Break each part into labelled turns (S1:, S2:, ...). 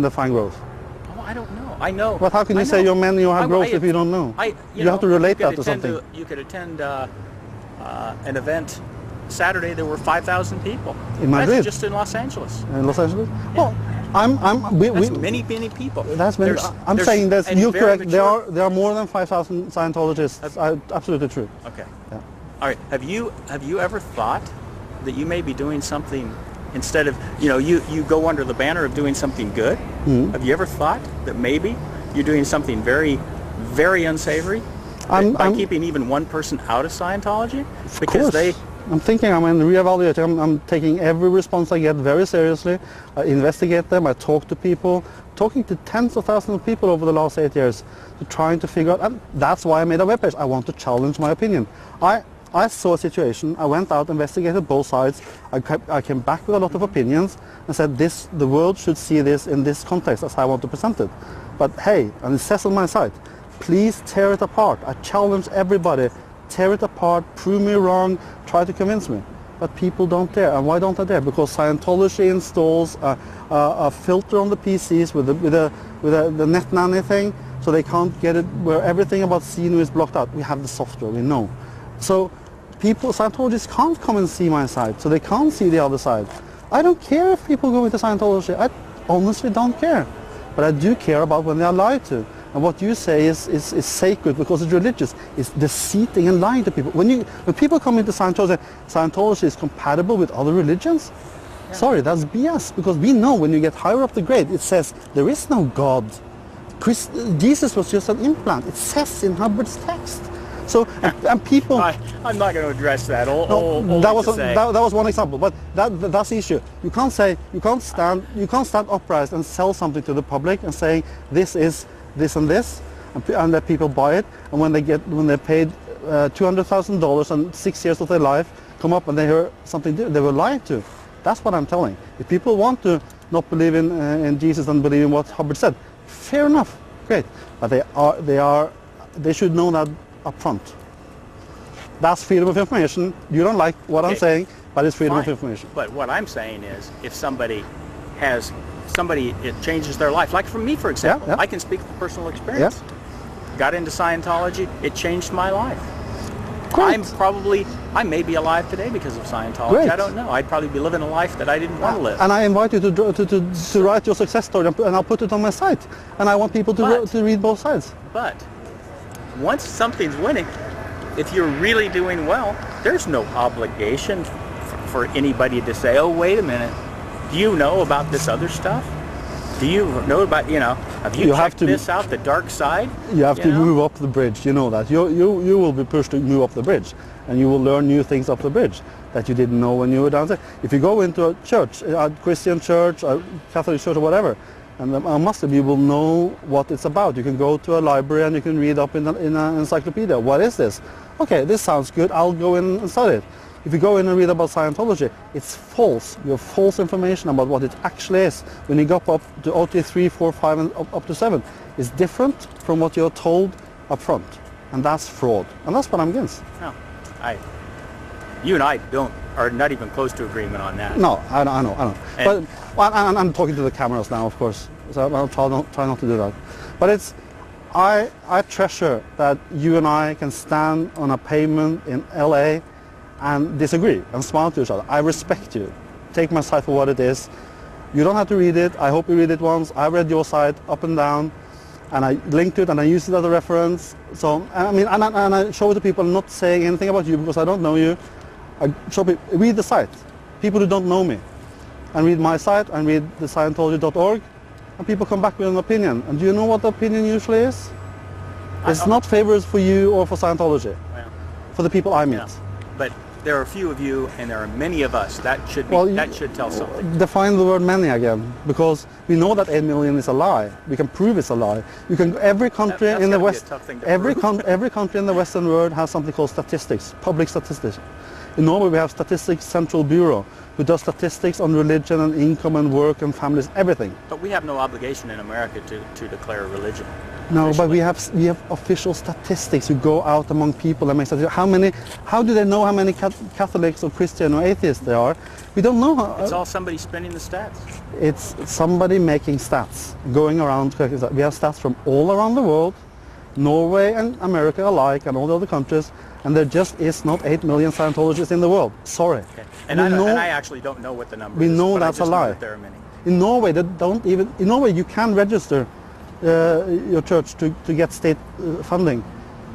S1: define growth?
S2: Oh, I don't know. I know.
S1: But how can you say you're men and you have growth if you don't know? You have to relate that to something.
S2: You could attend an event Saturday. There were 5,000 people.
S1: In Madrid?
S2: That's just in Los Angeles.
S1: In Los Angeles?
S2: Yeah.
S1: Well,
S2: that's many people.
S1: That's many. I'm saying that you're correct. There are more than 5,000 Scientologists. That's absolutely true.
S2: Okay.
S1: Yeah.
S2: All right. Have you ever thought that you may be doing something instead of, you go under the banner of doing something good?
S1: Mm-hmm.
S2: Have you ever thought that maybe you're doing something very, very unsavory by keeping even one person out of Scientology? Because
S1: I'm thinking, I'm reevaluating. I'm taking every response I get very seriously. I investigate them. I talk to people, talking to tens of thousands of people over the last 8 years, trying to figure out. And that's why I made a webpage. I want to challenge my opinion. I saw a situation. I went out, investigated both sides. I came back with a lot of opinions and said, the world should see this in this context as I want to present it. But hey, and it says on my site, please tear it apart. I challenge everybody. Tear it apart, prove me wrong, try to convince me. But people don't dare. And why don't they dare? Because Scientology installs a filter on the PCs with the net nanny thing, so they can't get it, where everything about CNU is blocked out. We have the software, we know. So Scientologists can't come and see my site, so they can't see the other side. I don't care if people go into Scientology. I honestly don't care. But I do care about when they are lied to. And what you say is sacred because it's religious. It's deceiving and lying to people. When people come into Scientology, Scientology is compatible with other religions. Yeah. Sorry, that's BS. Because we know when you get higher up the grade, it says there is no God. Jesus was just an implant. It says in Hubbard's text. So and people.
S2: I'm not going to address that.
S1: That was one example, but that's the issue. You can't stand upright and sell something to the public and say this is this and this, and that people buy it, and when they paid $200,000 and 6 years of their life come up and they hear something they were lied to. That's what I'm telling. If people want to not believe in Jesus and believe in what Hubbard said, fair enough, great. But they should know that up front. That's freedom of information. You don't like what I'm saying, but it's freedom of information.
S2: But what I'm saying is, if somebody it changes their life. Like for me, for example, I can speak from personal experience.
S1: Yeah.
S2: Got into Scientology, it changed my life.
S1: Great.
S2: I may be alive today because of Scientology.
S1: Great.
S2: I don't know. I'd probably be living a life that I didn't want to live.
S1: And I invite you to write your success story, and I'll put it on my site. And I want people to read both sides.
S2: But once something's winning, if you're really doing well, there's no obligation for anybody to say, oh, wait a minute. Do you know about this other stuff? Do you know about, have you checked this out, the dark side?
S1: You have to move up the bridge, you know that. You will be pushed to move up the bridge, and you will learn new things up the bridge that you didn't know when you were down there. If you go into a church, a Christian church, a Catholic church or whatever, and a Muslim, you will know what it's about. You can go to a library and you can read up in an encyclopedia. What is this? Okay, this sounds good, I'll go in and study it. If you go in and read about Scientology, it's false. You have false information about what it actually is. When you go up to OT 3, 4, 5, and up to 7, it's different from what you're told up front. And that's fraud. And that's what I'm against.
S2: No, you and I are not even close to agreement on that.
S1: No, I know. But I'm talking to the cameras now, of course. So I'll try not to do that. But I treasure that you and I can stand on a pavement in LA and disagree and smile to each other. I respect you. Take my side for what it is. You don't have to read it. I hope you read it once. I read your side up and down, and I linked it and I used it as a reference. So and I show it to people. I'm not saying anything about you because I don't know you. I show people, read the site. People who don't know me, and read my site and read the Scientology.org, and people come back with an opinion. And do you know what the opinion usually is? It's not favors for you or for Scientology. Well, for the people I meet.
S2: Yeah. But there are a few of you and there are many of us. That should tell something.
S1: Define the word many again, because we know that 8 million is a lie. We can prove it's a lie. You can every country in the West, every country in the Western world has something called statistics, public statistics. In Norway we have Statistics Central Bureau. who does statistics on religion and income and work and families, everything.
S2: But we have no obligation in America to declare religion.
S1: No, but
S2: officially.
S1: we have official statistics who go out among people and make statistics. How do they know how many Catholics or Christian or atheists there are? We don't know.
S2: It's all somebody spinning the stats.
S1: It's somebody making stats, going around. We have stats from all around the world, Norway and America alike, and all the other countries, and there just is not 8 million Scientologists in the world. Sorry.
S2: Okay. And I actually don't know what the number is.
S1: We know
S2: but
S1: that's
S2: I just
S1: a lie.
S2: know that there are many.
S1: In Norway, they don't even. In Norway, you can register your church to get state funding,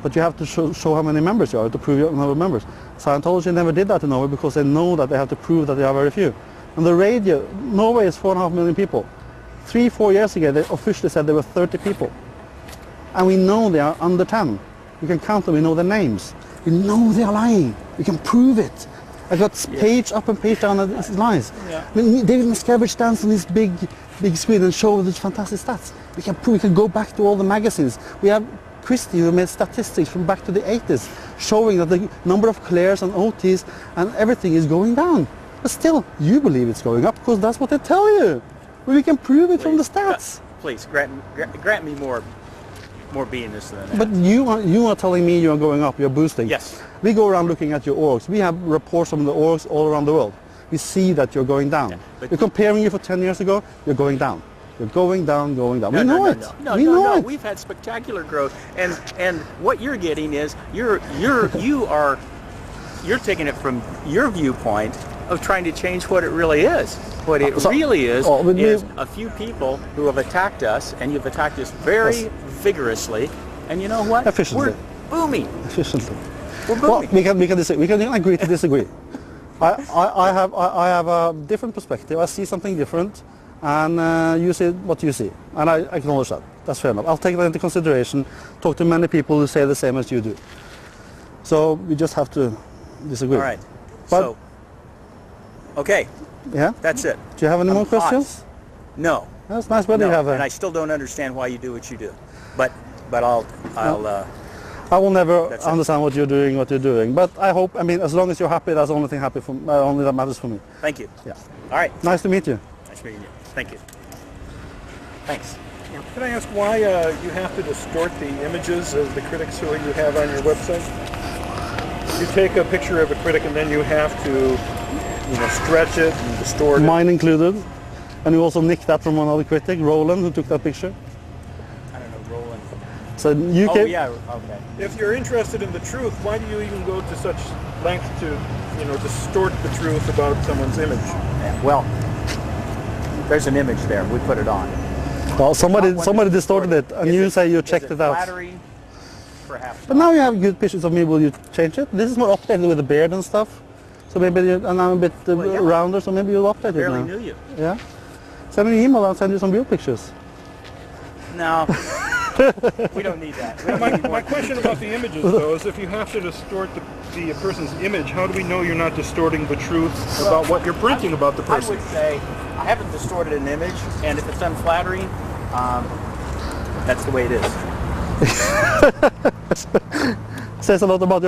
S1: but you have to show how many members you are to prove your number of members. Scientology never did that in Norway because they know that they have to prove that they are very few. On the radio, Norway is 4.5 million people. 3-4 years ago, they officially said there were 30 people. And we know they are under 10. We can count them, we know their names. We know they are lying. We can prove it. I got page up and page down, it's lies.
S2: Yeah.
S1: I mean, David Miscavige stands on this big screen and shows these fantastic stats. We can prove, we can go back to all the magazines. We have Christie who made statistics from back to the 80s showing that the number of clears and OTs and everything is going down. But still, you believe it's going up because that's what they tell you. Well, we can prove it from the stats.
S2: Please, grant me more beingness than that.
S1: But you are telling me you are going up, you're boosting.
S2: Yes.
S1: We go around looking at your orgs. We have reports from the orgs all around the world. We see that you're going down.
S2: Yeah, but
S1: we're comparing you for 10 years ago, you're going down. You're going down, going down. We know it.
S2: No. We've had spectacular growth, and what you're getting is you're taking it from your viewpoint of trying to change what it really is. What it really is a few people who have attacked us, and you've attacked us very vigorously. And you know what?
S1: Efficiently.
S2: We're booming.
S1: Efficiently.
S2: We're
S1: Well,
S2: booming.
S1: we can disagree. We can agree to disagree. I have a different perspective. I see something different, and you see what you see, and I acknowledge that. That's fair enough. I'll take that into consideration. Talk to many people who say the same as you do. So we just have to disagree.
S2: All right.
S1: But,
S2: okay.
S1: Yeah.
S2: That's it.
S1: Do you have any more
S2: hot.
S1: questions?
S2: No.
S1: That's nice. Whether
S2: No,
S1: you have
S2: and I still don't understand why you do what you do. But
S1: I will never
S2: That's it.
S1: understand what you're doing. But I hope. I mean, as long as you're happy, that's the only thing happy for. Only that matters for me.
S2: Thank you.
S1: Yeah.
S2: All right.
S1: Nice to meet you.
S2: Nice meeting you. Thank you. Thanks.
S3: Can I ask why you have to distort the images of the critics who you have on your website? You take a picture of a critic and then you have to, stretch it and distort it.
S1: Mine included. And you also nicked that from another critic, Roland, who took that picture.
S2: I don't know, Roland.
S1: So you
S2: Oh,
S1: can.
S2: yeah, okay.
S3: If you're interested in the truth, why do you even go to such length to, distort the truth about someone's image?
S2: Yeah, well, there's an image there. We put it on.
S1: Well, somebody
S2: Not one
S1: distorted it, and you say you checked it out.
S2: Flattering? Perhaps
S1: But
S2: not.
S1: now you have good pictures of me. Will you change it? This is more updated with the beard and stuff. So maybe and I'm a bit
S2: yeah.
S1: rounder, so maybe you'll update
S2: I
S1: it
S2: barely
S1: now.
S2: knew you.
S1: Yeah. Send me an email. I'll send you some real pictures.
S2: No. We don't need that. We don't need
S3: My
S2: more.
S3: question about the images, though, is if you have to distort the person's image, how do we know you're not distorting the truth about what you're printing about the
S2: I
S3: person?
S2: would say I haven't distorted an image, and if it's unflattering, that's the way it is.
S1: Says a lot about your